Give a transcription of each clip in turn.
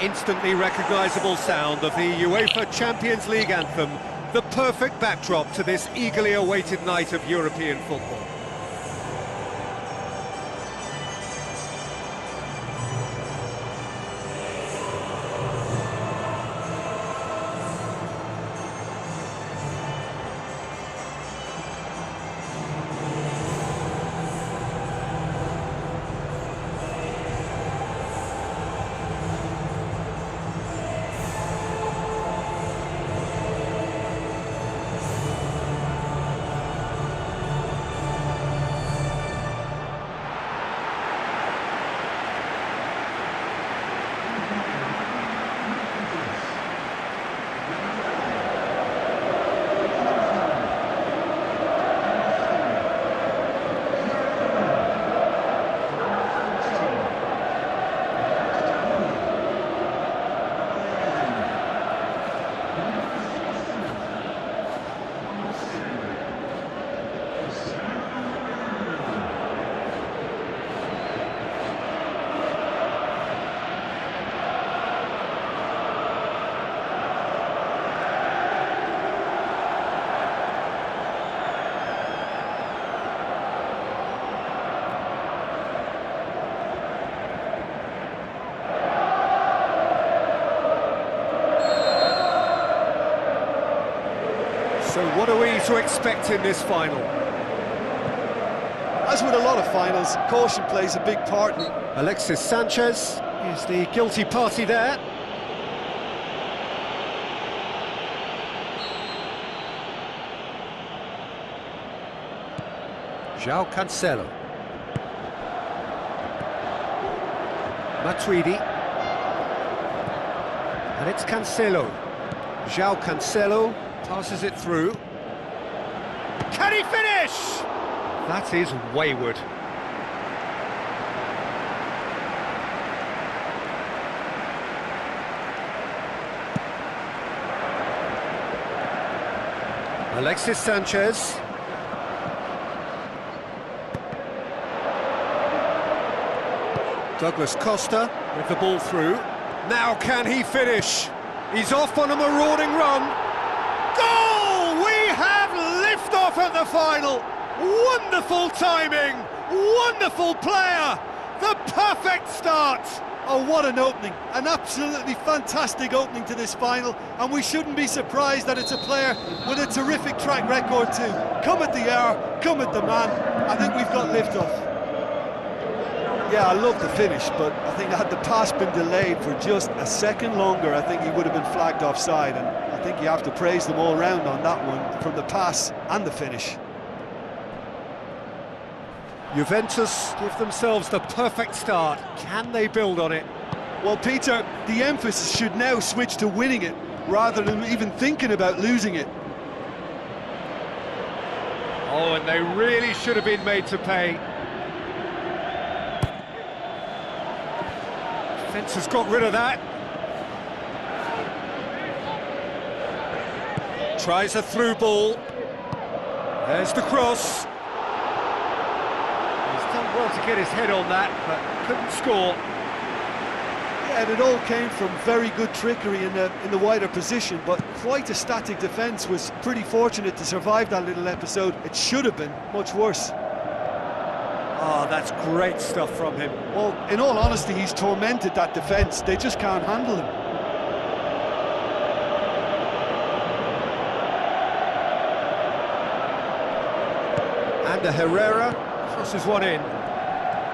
instantly recognisable sound of the UEFA Champions League anthem, the perfect backdrop to this eagerly awaited night of European football. So what are we to expect in this final? As with a lot of finals, caution plays a big part in it. Alexis Sanchez is the guilty party there. João Cancelo. Matuidi. And it's Cancelo. João Cancelo passes it through. Can he finish? That is wayward. Alexis Sanchez. Douglas Costa with the ball through. Now can he finish? He's off on a marauding run. Goal! We have liftoff at the final. Wonderful timing, wonderful player, the perfect start. Oh, what an opening, an absolutely fantastic opening to this final, and we shouldn't be surprised that it's a player with a terrific track record too. Come at the hour, come at the man. I think we've got liftoff. Yeah, I love the finish, but I think had the pass been delayed for just a second longer, I think he would have been flagged offside, and I think you have to praise them all round on that one, from the pass and the finish. Juventus give themselves the perfect start. Can they build on it? Well, Peter, the emphasis should now switch to winning it, rather than even thinking about losing it. Oh, and they really should have been made to pay. Defence has got rid of that. Tries a through ball. There's the cross. He's done well to get his head on that, but couldn't score. Yeah, and it all came from very good trickery in the wider position, but quite a static defence. Was pretty fortunate to survive that little episode. It should have been much worse. Oh, that's great stuff from him. Well, in all honesty, he's tormented that defence. They just can't handle him. And the Herrera crosses one in.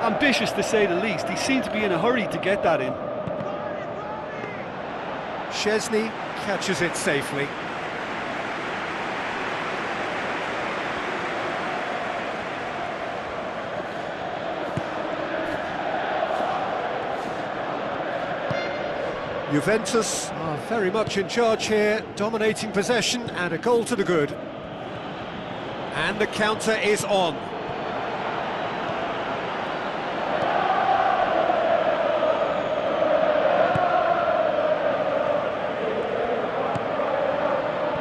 Ambitious to say the least. He seemed to be in a hurry to get that in. Szczesny catches it safely. Juventus are very much in charge here, dominating possession and a goal to the good. And the counter is on.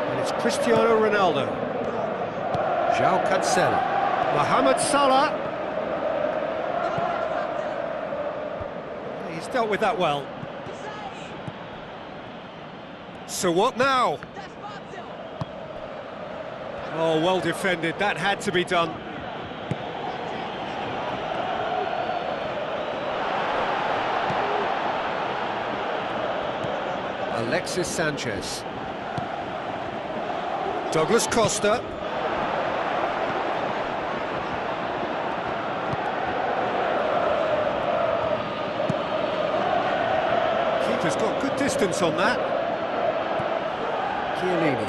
And it's Cristiano Ronaldo. João Cancelo. Mohamed Salah. He's dealt with that well. So what now? Oh, well defended, that had to be done. Alexis Sanchez. Douglas Costa. Keeper's got good distance on that. Chiellini.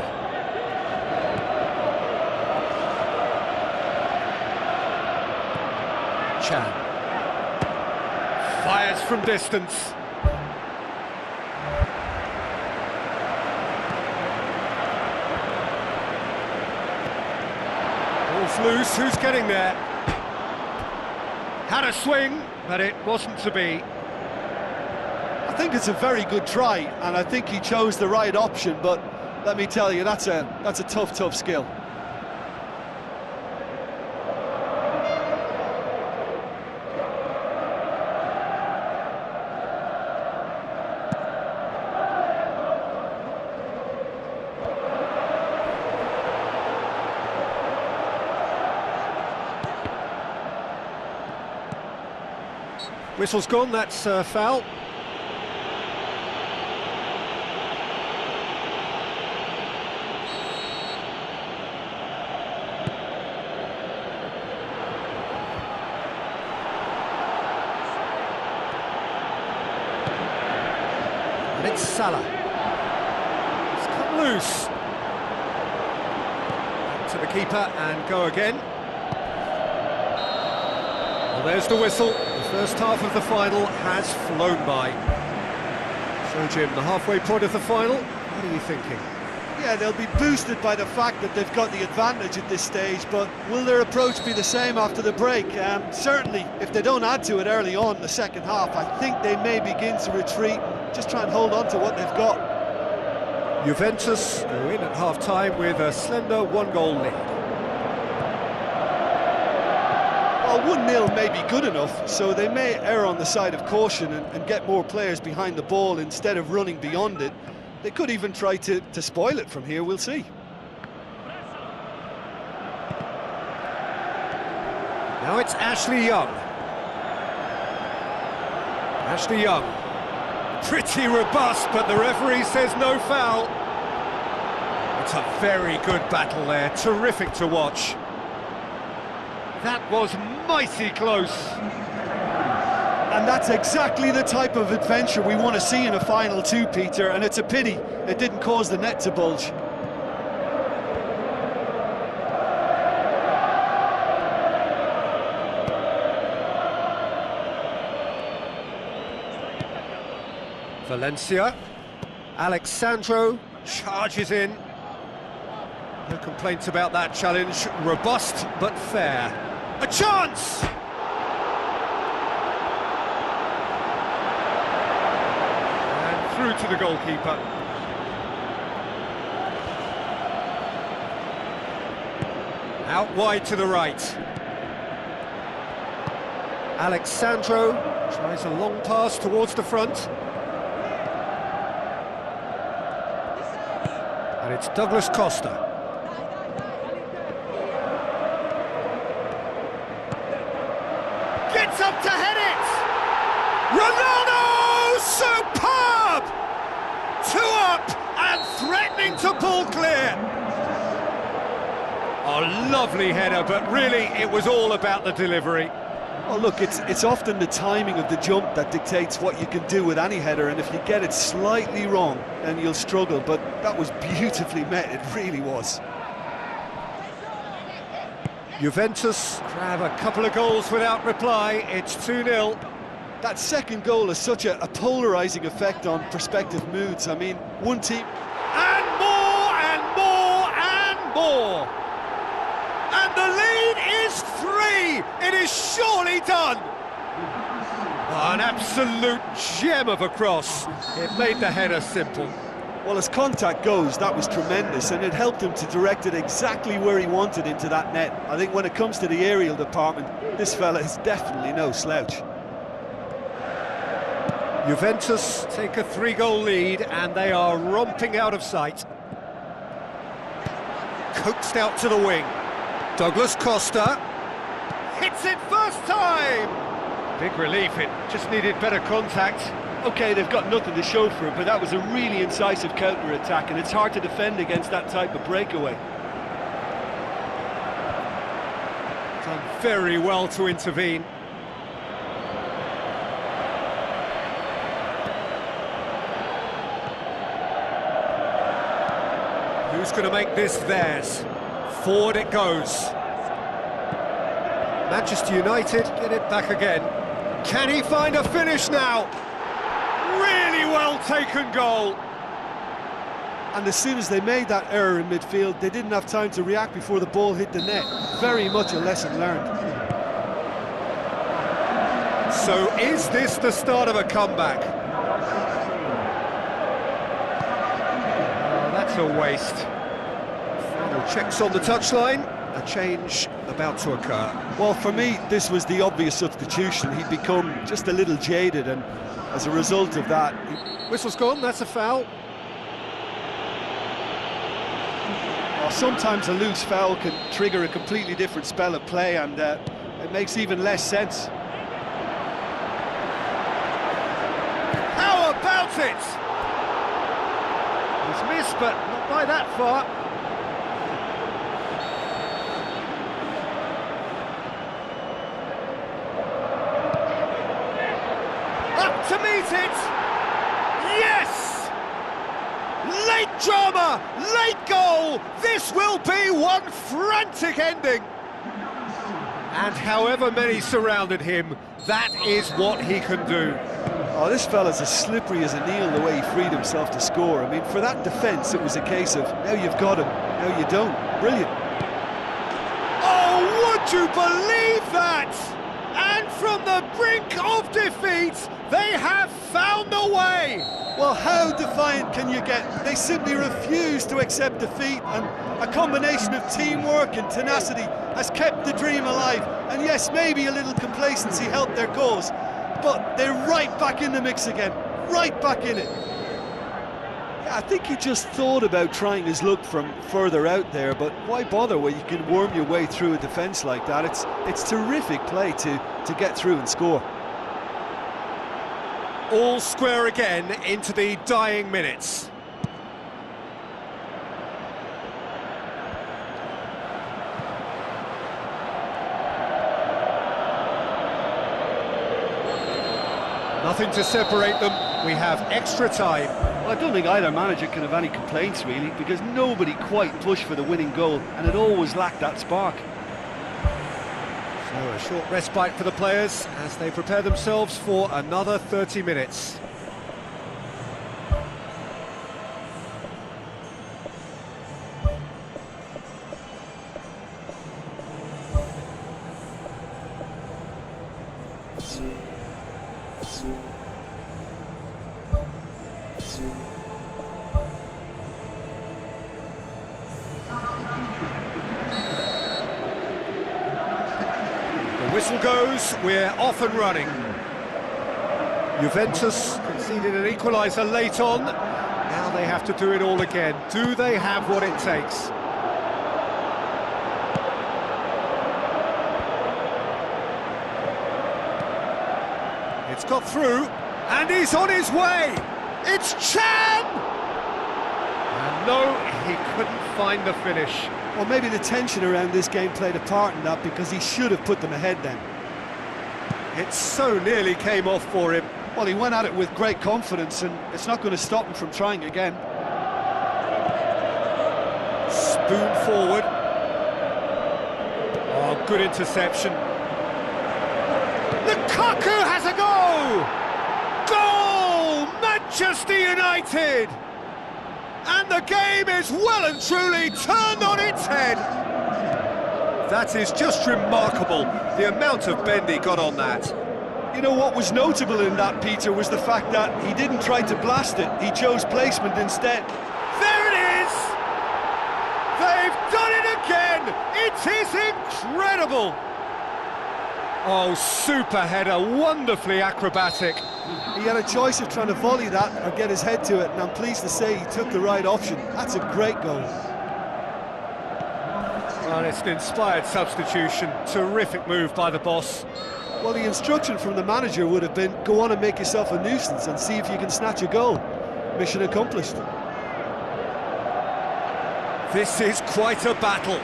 Chan. Fires from distance. Ball's loose, who's getting there? Had a swing, but it wasn't to be. I think it's a very good try, and I think he chose the right option, but let me tell you, that's a tough skill. Whistle's gone, that's foul. And it's Salah. It's come loose. Back to the keeper and go again. Well, there's the whistle. The first half of the final has flown by. So, Jim, the halfway point of the final, what are you thinking? Yeah, they'll be boosted by the fact that they've got the advantage at this stage, but will their approach be the same after the break? Certainly, if they don't add to it early on in the second half, I think they may begin to retreat, just try and hold on to what they've got. Juventus go in at half-time with a slender one-goal lead. Well, 1-0 may be good enough, so they may err on the side of caution and get more players behind the ball instead of running beyond it. They could even try to spoil it from here, we'll see. Now it's Ashley Young. Ashley Young. Pretty robust, but the referee says no foul. It's a very good battle there, terrific to watch. That was mighty close. And that's exactly the type of adventure we want to see in a final too, Peter, and it's a pity it didn't cause the net to bulge. Valencia. Alexandro charges in. No complaints about that challenge. Robust but fair. A chance! Through to the goalkeeper. Out wide to the right. Alexandro tries a long pass towards the front. And it's Douglas Costa. Gets up to head it! Ronaldo! Superb! Two up and threatening to pull clear. A lovely header, but really it was all about the delivery. Well, look, it's often the timing of the jump that dictates what you can do with any header, and if you get it slightly wrong, then you'll struggle, but that was beautifully met, it really was. Juventus grab a couple of goals without reply, it's 2-0. That second goal has such a polarising effect on prospective moods. I mean, one team... And more, and more, and more! And the lead is 3! It is surely done! Oh, an absolute gem of a cross. It made the header simple. Well, as contact goes, that was tremendous, and it helped him to direct it exactly where he wanted into that net. I think when it comes to the aerial department, this fella is definitely no slouch. Juventus take a 3-goal lead and they are romping out of sight. Coaxed out to the wing. Douglas Costa hits it first time. Big relief, it just needed better contact. OK, they've got nothing to show for it, but that was a really incisive counter-attack, and it's hard to defend against that type of breakaway. Done very well to intervene. Who's going to make this theirs? Forward it goes. Manchester United get it back again. Can he find a finish now? Really well taken goal. And as soon as they made that error in midfield, they didn't have time to react before the ball hit the net. Very much a lesson learned. So is this the start of a comeback? Oh, that's a waste. Final checks on the touchline. A change about to occur. Well, for me, this was the obvious substitution. He'd become just a little jaded, and as a result of that... Whistle's gone, that's a foul. Well, sometimes a loose foul can trigger a completely different spell of play, and it makes even less sense. How about it? He's missed, but not by that far. To meet it! Yes! Late drama, late goal! This will be one frantic ending! And however many surrounded him, that is what he can do. Oh, this fella's as slippery as an eel the way he freed himself to score. I mean, for that defence, it was a case of, now you've got him, now you don't. Brilliant. Oh, would you believe that? And from the brink of defeat, they have found a way! Well, how defiant can you get? They simply refuse to accept defeat, and a combination of teamwork and tenacity has kept the dream alive. And yes, maybe a little complacency helped their cause, but they're right back in the mix again, right back in it. Yeah, I think he just thought about trying his luck from further out there, but why bother when you can worm your way through a defence like that? It's terrific play to get through and score. All square again into the dying minutes. Nothing to separate them. We have extra time. Well, I don't think either manager can have any complaints, really, because nobody quite pushed for the winning goal, and it always lacked that spark. So a short respite for the players as they prepare themselves for another 30 minutes. Whistle goes, we're off and running. Juventus conceded an equaliser late on. Now they have to do it all again. Do they have what it takes? It's got through, and he's on his way! It's Chan! And no, he couldn't find the finish. Well, maybe the tension around this game played a part in that, because he should have put them ahead then. It so nearly came off for him. Well, he went at it with great confidence, and it's not going to stop him from trying again. Spoon forward. Oh, good interception. Lukaku has a goal! Goal! Manchester United! And the game is well and truly turned on its head. That is just remarkable, the amount of bend he got on that. You know what was notable in that, Peter, was the fact that he didn't try to blast it, he chose placement instead. There it is! They've done it again! It is incredible! Oh, super header, wonderfully acrobatic. He had a choice of trying to volley that or get his head to it, and I'm pleased to say he took the right option. That's a great goal. Well, it's an inspired substitution. Terrific move by the boss. Well, the instruction from the manager would have been, go on and make yourself a nuisance and see if you can snatch a goal. Mission accomplished. This is quite a battle.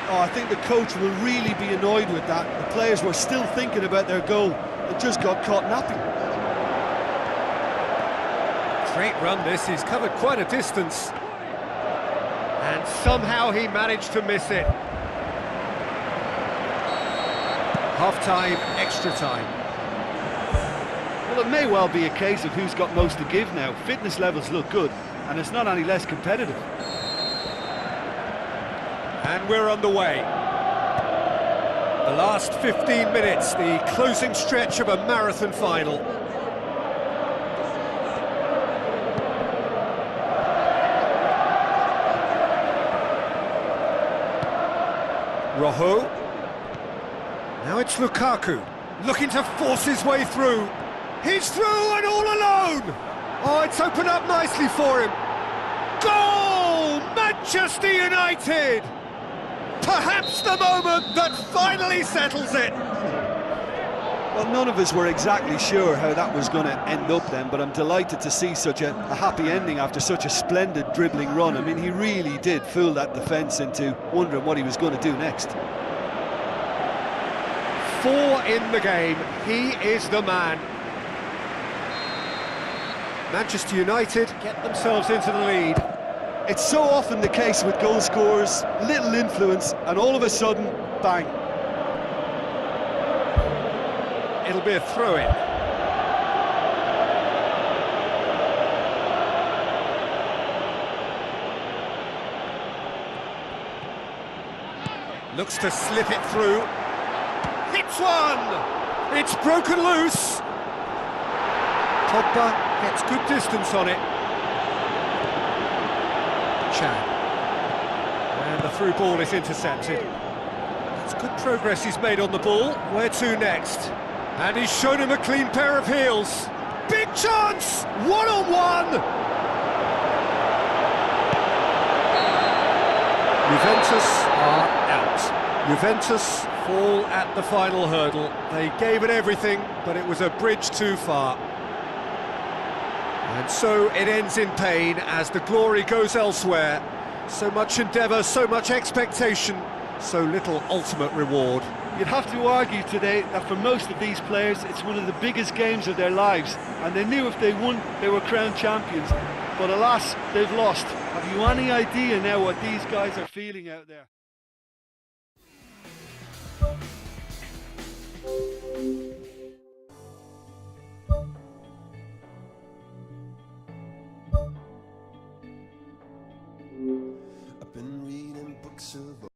Oh, I think the coach will really be annoyed with that. The players were still thinking about their goal and just got caught napping. Great run this, he's covered quite a distance. And somehow he managed to miss it. Half-time, extra time. Well, it may well be a case of who's got most to give now. Fitness levels look good, and it's not any less competitive. And we're underway. The last 15 minutes, the closing stretch of a marathon final. Rojo. Now it's Lukaku, looking to force his way through. He's through and all alone! Oh, it's opened up nicely for him. Goal! Manchester United! Perhaps the moment that finally settles it. Well, none of us were exactly sure how that was going to end up then, but I'm delighted to see such a happy ending after such a splendid dribbling run. I mean, he really did fool that defence into wondering what he was going to do next. 4 in the game, he is the man. Manchester United get themselves into the lead. It's so often the case with goal scorers, little influence, and all of a sudden, bang. It'll be a throw-in. Looks to slip it through. Hits one! It's broken loose. Pogba gets good distance on it. Chan. And the through ball is intercepted. It's good progress he's made on the ball. Where to next? And he's shown him a clean pair of heels. Big chance! One-on-one! Juventus are out. Juventus fall at the final hurdle. They gave it everything, but it was a bridge too far. And so it ends in pain as the glory goes elsewhere. So much endeavour, so much expectation, so little ultimate reward. You'd have to argue today that for most of these players, it's one of the biggest games of their lives, and they knew if they won, they were crowned champions. But alas, they've lost. Have you any idea now what these guys are feeling out there?